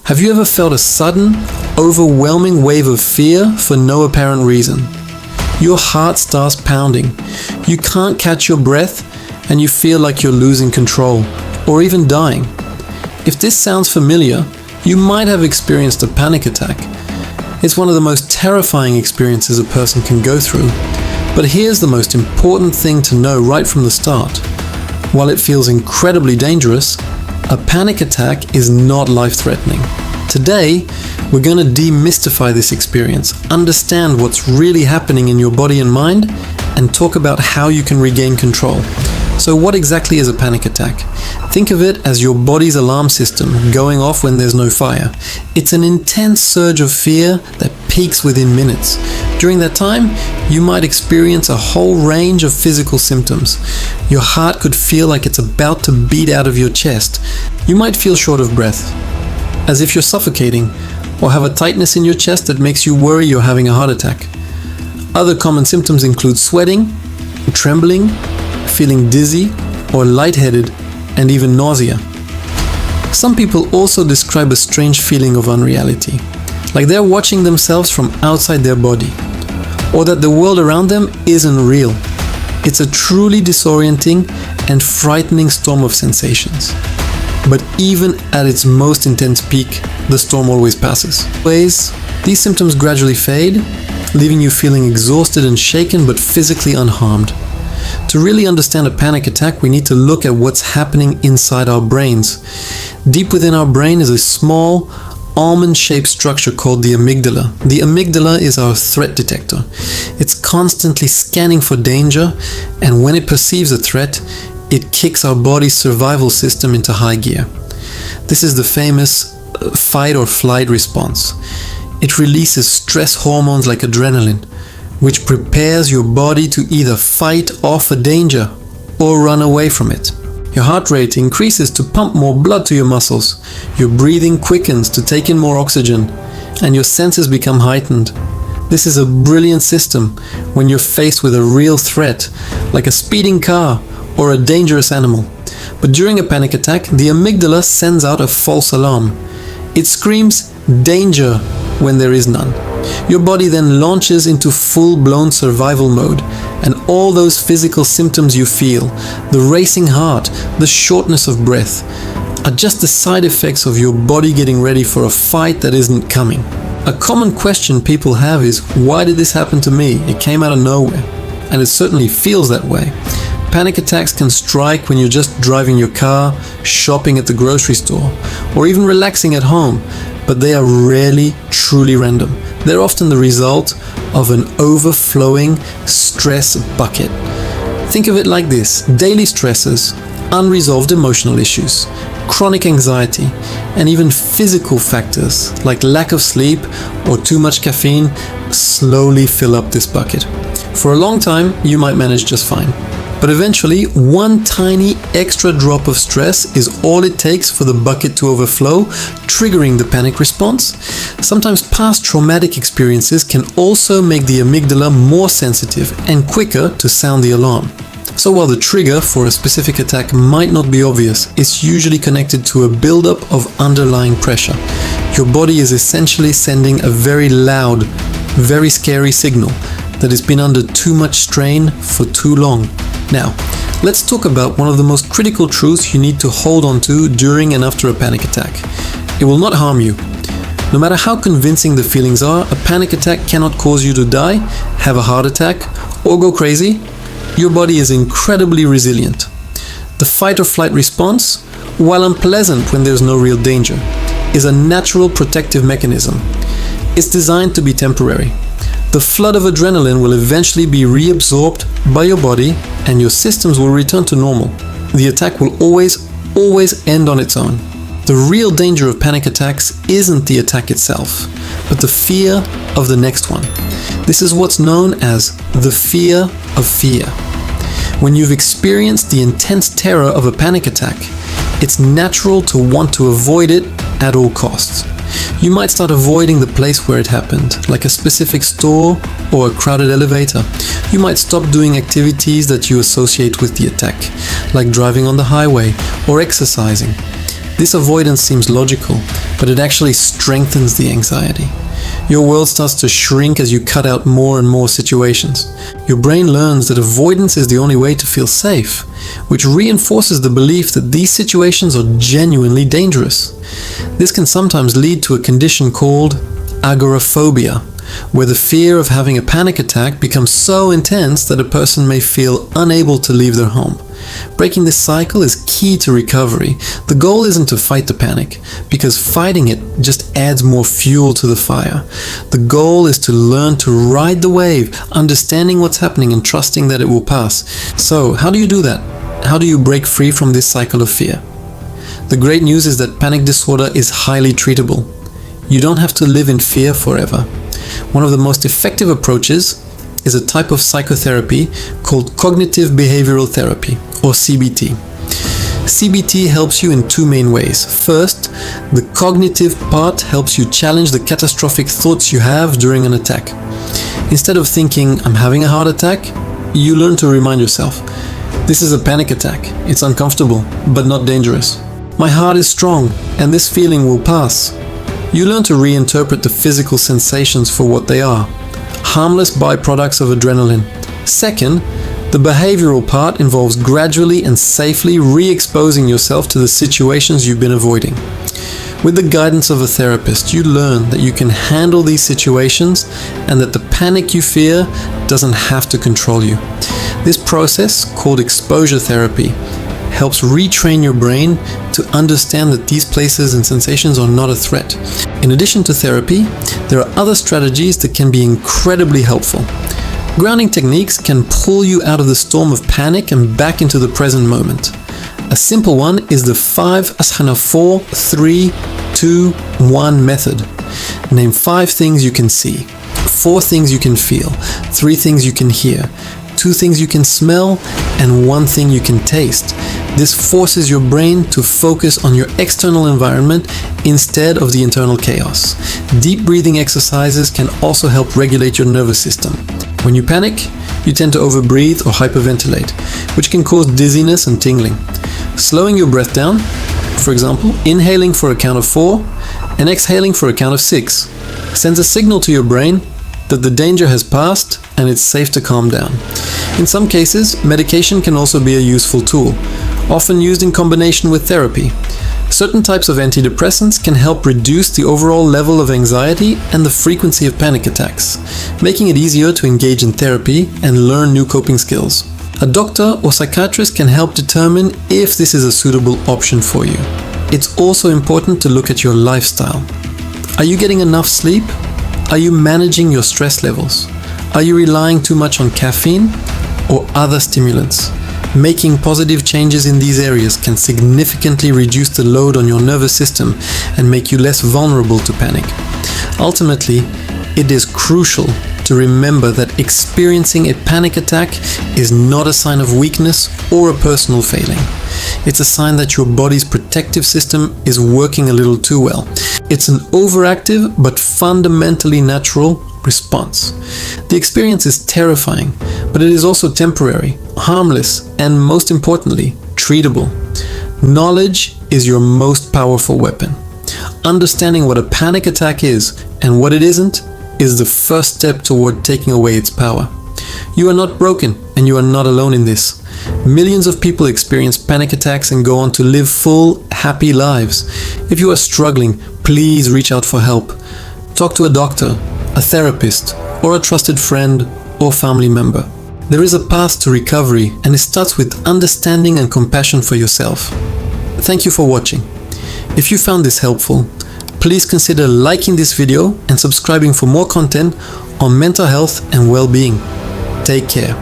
Have you ever felt a sudden, overwhelming wave of fear for no apparent reason? Your heart starts pounding, you can't catch your breath, and you feel like you're losing control, or even dying. If this sounds familiar, you might have experienced a panic attack. It's one of the most terrifying experiences a person can go through. But here's the most important thing to know right from the start. While it feels incredibly dangerous, a panic attack is not life-threatening. Today, we're going to demystify this experience, understand what's really happening in your body and mind, and talk about how you can regain control. So what exactly is a panic attack? Think of it as your body's alarm system going off when there's no fire. It's an intense surge of fear that peaks within minutes. During that time, you might experience a whole range of physical symptoms. Your heart could feel like it's about to beat out of your chest. You might feel short of breath, as if you're suffocating, or have a tightness in your chest that makes you worry you're having a heart attack. Other common symptoms include sweating, trembling, feeling dizzy or lightheaded, and even nausea. Some people also describe a strange feeling of unreality, like they're watching themselves from outside their body, or that the world around them isn't real. It's a truly disorienting and frightening storm of sensations. But even at its most intense peak, the storm always passes. These symptoms gradually fade, leaving you feeling exhausted and shaken but physically unharmed. To really understand a panic attack, we need to look at what's happening inside our brains. Deep within our brain is a small, almond-shaped structure called the amygdala. The amygdala is our threat detector. It's constantly scanning for danger, and when it perceives a threat, it kicks our body's survival system into high gear. This is the famous fight or flight response. It releases stress hormones like adrenaline, which prepares your body to either fight off a danger or run away from it. Your heart rate increases to pump more blood to your muscles, your breathing quickens to take in more oxygen, and your senses become heightened. This is a brilliant system when you're faced with a real threat, like a speeding car or a dangerous animal. But during a panic attack, the amygdala sends out a false alarm. It screams danger when there is none. Your body then launches into full-blown survival mode, and all those physical symptoms you feel, the racing heart, the shortness of breath, are just the side effects of your body getting ready for a fight that isn't coming. A common question people have is, why did this happen to me? It came out of nowhere. And it certainly feels that way. Panic attacks can strike when you're just driving your car, shopping at the grocery store, or even relaxing at home, but they are rarely truly random. They're often the result of an overflowing stress bucket. Think of it like this: daily stresses, unresolved emotional issues, chronic anxiety, and even physical factors like lack of sleep or too much caffeine slowly fill up this bucket. For a long time, you might manage just fine. But eventually, one tiny extra drop of stress is all it takes for the bucket to overflow, triggering the panic response. Sometimes past traumatic experiences can also make the amygdala more sensitive and quicker to sound the alarm. So while the trigger for a specific attack might not be obvious, it's usually connected to a buildup of underlying pressure. Your body is essentially sending a very loud, very scary signal that has been under too much strain for too long. Now, let's talk about one of the most critical truths you need to hold on to during and after a panic attack. It will not harm you. No matter how convincing the feelings are, a panic attack cannot cause you to die, have a heart attack, or go crazy. Your body is incredibly resilient. The fight or flight response, while unpleasant when there's no real danger, is a natural protective mechanism. It's designed to be temporary. The flood of adrenaline will eventually be reabsorbed by your body and your systems will return to normal. The attack will always end on its own. The real danger of panic attacks isn't the attack itself, but the fear of the next one. This is what's known as the fear of fear. When you've experienced the intense terror of a panic attack, it's natural to want to avoid it at all costs. You might start avoiding the place where it happened, like a specific store or a crowded elevator. You might stop doing activities that you associate with the attack, like driving on the highway or exercising. This avoidance seems logical, but it actually strengthens the anxiety. Your world starts to shrink as you cut out more and more situations. Your brain learns that avoidance is the only way to feel safe, which reinforces the belief that these situations are genuinely dangerous. This can sometimes lead to a condition called agoraphobia, where the fear of having a panic attack becomes so intense that a person may feel unable to leave their home. Breaking this cycle is key to recovery. The goal isn't to fight the panic, because fighting it just adds more fuel to the fire. The goal is to learn to ride the wave, understanding what's happening and trusting that it will pass. So, how do you do that? How do you break free from this cycle of fear? The great news is that panic disorder is highly treatable. You don't have to live in fear forever. One of the most effective approaches is a type of psychotherapy called cognitive behavioral therapy, or CBT. CBT helps you in two main ways. First, the cognitive part helps you challenge the catastrophic thoughts you have during an attack. Instead of thinking, "I'm having a heart attack," you learn to remind yourself, "This is a panic attack. It's uncomfortable, but not dangerous. My heart is strong, and this feeling will pass." You learn to reinterpret the physical sensations for what they are, harmless byproducts of adrenaline. Second, the behavioral part involves gradually and safely re-exposing yourself to the situations you've been avoiding. With the guidance of a therapist, you learn that you can handle these situations and that the panic you fear doesn't have to control you. This process, called exposure therapy, helps retrain your brain to understand that these places and sensations are not a threat. In addition to therapy, there are other strategies that can be incredibly helpful. Grounding techniques can pull you out of the storm of panic and back into the present moment. A simple one is the 5-4, 3, 2, 1 method. Name 5 things you can see, 4 things you can feel, 3 things you can hear, 2 things you can smell, and 1 thing you can taste. This forces your brain to focus on your external environment instead of the internal chaos. Deep breathing exercises can also help regulate your nervous system. When you panic, you tend to overbreathe or hyperventilate, which can cause dizziness and tingling. Slowing your breath down, for example, inhaling for a count of 4 and exhaling for a count of 6, sends a signal to your brain that the danger has passed and it's safe to calm down. In some cases, medication can also be a useful tool, often used in combination with therapy. Certain types of antidepressants can help reduce the overall level of anxiety and the frequency of panic attacks, making it easier to engage in therapy and learn new coping skills. A doctor or psychiatrist can help determine if this is a suitable option for you. It's also important to look at your lifestyle. Are you getting enough sleep? Are you managing your stress levels? Are you relying too much on caffeine or other stimulants? Making positive changes in these areas can significantly reduce the load on your nervous system and make you less vulnerable to panic. Ultimately, it is crucial to remember that experiencing a panic attack is not a sign of weakness or a personal failing. It's a sign that your body's protective system is working a little too well. It's an overactive but fundamentally natural response. The experience is terrifying, but it is also temporary, harmless, and most importantly, treatable. Knowledge is your most powerful weapon. Understanding what a panic attack is and what it isn't is the first step toward taking away its power. You are not broken, and you are not alone in this. Millions of people experience panic attacks and go on to live full, happy lives. If you are struggling, please reach out for help. Talk to a doctor, a therapist, or a trusted friend or family member. There is a path to recovery, and it starts with understanding and compassion for yourself. Thank you for watching. If you found this helpful, please consider liking this video and subscribing for more content on mental health and well-being. Take care.